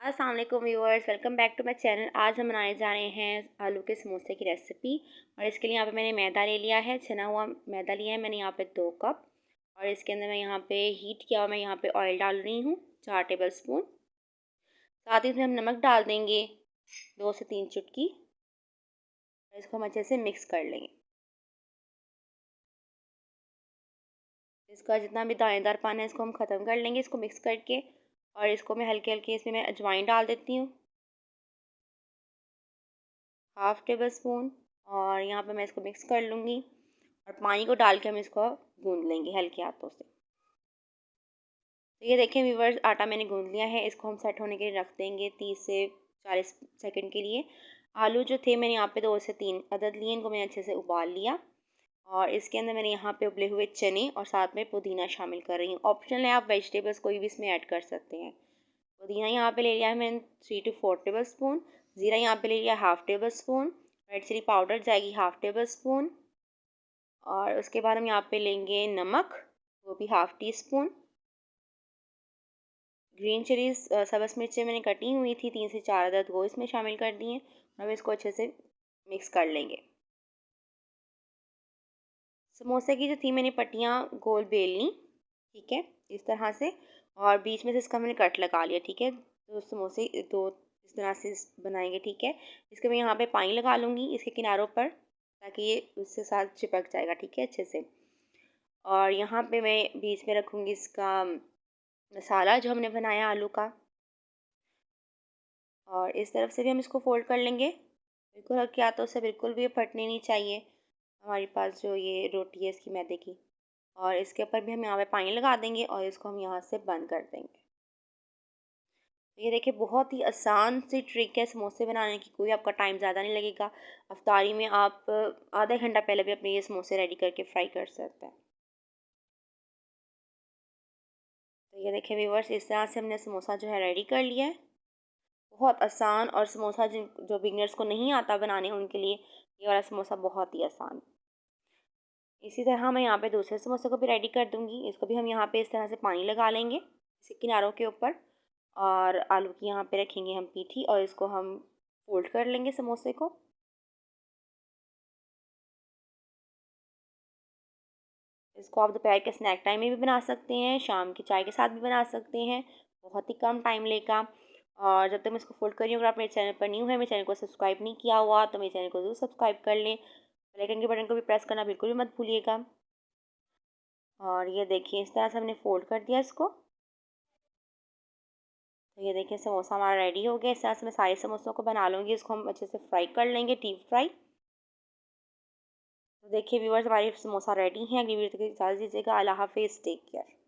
अस्सलाम वालेकुम viewers, welcome back to my channel. आज हम बनाने जा रहे हैं आलू के समोसे की रेसिपी। और इसके लिए यहाँ पे मैंने मैदा ले लिया है, छना हुआ मैदा लिया है मैंने यहाँ पे 2 कप। और इसके अंदर मैं यहाँ पे हीट किया हुआ मैं यहाँ पे ऑयल डाल रही हूँ 4 टेबल स्पून। साथ ही इसमें हम नमक डाल देंगे 2 से 3 चुटकी। इसको हम अच्छे से मिक्स कर लेंगे। इसका जितना भी दानेदार पानी है इसको हम ख़त्म कर लेंगे, इसको मिक्स करके। और इसको मैं हल्के हल्के इसमें मैं अजवाइन डाल देती हूँ, हाफ़ टेबल स्पून। और यहाँ पे मैं इसको मिक्स कर लूँगी और पानी को डाल के हम इसको गूंद लेंगे हल्के हाथों से। तो ये देखें व्यूवर्स, आटा मैंने गूंद लिया है। इसको हम सेट होने के लिए रख देंगे 30 से 40 सेकंड के लिए। आलू जो थे मैंने यहाँ पे 2 से 3 अदद लिए, इनको मैंने अच्छे से उबाल लिया। और इसके अंदर मैंने यहाँ पे उबले हुए चने और साथ में पुदीना शामिल कर रही हूँ। ऑप्शनल है, आप वेजिटेबल्स कोई भी इसमें ऐड कर सकते हैं। पुदीना यहाँ पे ले लिया है मैंने 3 to 4 टेबल स्पून। ज़ीरा यहाँ पे ले लिया half tablespoon. Red chilli powder जाएगी हाफ़ टेबल स्पून। और उसके बाद हम यहाँ पे लेंगे नमक, वो भी half teaspoon. Green chillies सब्ज़ मिर्चें मैंने कटी हुई थी 3 से 4 अदद, वो इसमें शामिल कर दी हैं। अब इसको अच्छे से मिक्स कर लेंगे। समोसे की जो थी मैंने पट्टियाँ गोल बेल ली, ठीक है, इस तरह से। और बीच में से इसका मैंने कट लगा लिया, ठीक है। तो समोसे दो इस तरह से बनाएंगे, ठीक है। इसके मैं यहाँ पे पानी लगा लूँगी इसके किनारों पर, ताकि ये उसके साथ चिपक जाएगा, ठीक है, अच्छे से। और यहाँ पे मैं बीच में रखूँगी इसका मसाला जो हमने बनाया आलू का। और इस तरफ से भी हम इसको फोल्ड कर लेंगे बिल्कुल हल्के हाथों से, बिल्कुल भी ये फटनी नहीं चाहिए हमारे पास जो ये रोटी है इसकी मैदे की। और इसके ऊपर भी हम यहाँ पे पानी लगा देंगे और इसको हम यहाँ से बंद कर देंगे। तो ये देखिए, बहुत ही आसान सी ट्रिक है समोसे बनाने की, कोई आपका टाइम ज़्यादा नहीं लगेगा। अफ्तारी में आप आधा घंटा पहले भी अपने ये समोसे रेडी करके फ्राई कर सकते हैं। तो ये देखिए व्यूवर्स, इस तरह से हमने समोसा जो है रेडी कर लिया है। बहुत आसान, और समोसा जिन जो बिगनर्स को नहीं आता बनाने उनके लिए ये वाला समोसा बहुत ही आसान। इसी तरह मैं यहाँ पे दूसरे समोसे को भी रेडी कर दूँगी। इसको भी हम यहाँ पे इस तरह से पानी लगा लेंगे इसके किनारों के ऊपर। और आलू की यहाँ पे रखेंगे हम पीठी और इसको हम फोल्ड कर लेंगे समोसे को। इसको आप दोपहर के स्नैक टाइम में भी बना सकते हैं, शाम की चाय के साथ भी बना सकते हैं। बहुत ही कम टाइम लेगा। और जब तक मैं इसको फोल्ड कर रही हूँ, अगर आप मेरे चैनल पर न्यू है, मेरे चैनल को सब्सक्राइब नहीं किया हुआ तो मेरे चैनल को ज़रूर सब्सक्राइब कर लें। बेल आइकन के बटन को भी प्रेस करना बिल्कुल भी मत भूलिएगा। और ये देखिए, इस तरह से हमने फोल्ड कर दिया इसको। तो ये देखिए, समोसा हमारा रेडी हो गया। इस तरह से मैं सारे समोसों को बना लूँगी। इसको हम अच्छे से फ्राई कर लेंगे, डीप फ्राई। तो देखिए व्यूअर्स, हमारी समोसा रेडी हैं। अगली वीडियो तक इजाज़त दीजिएगा। अल्लाह हाफ़िज़, टेक केयर।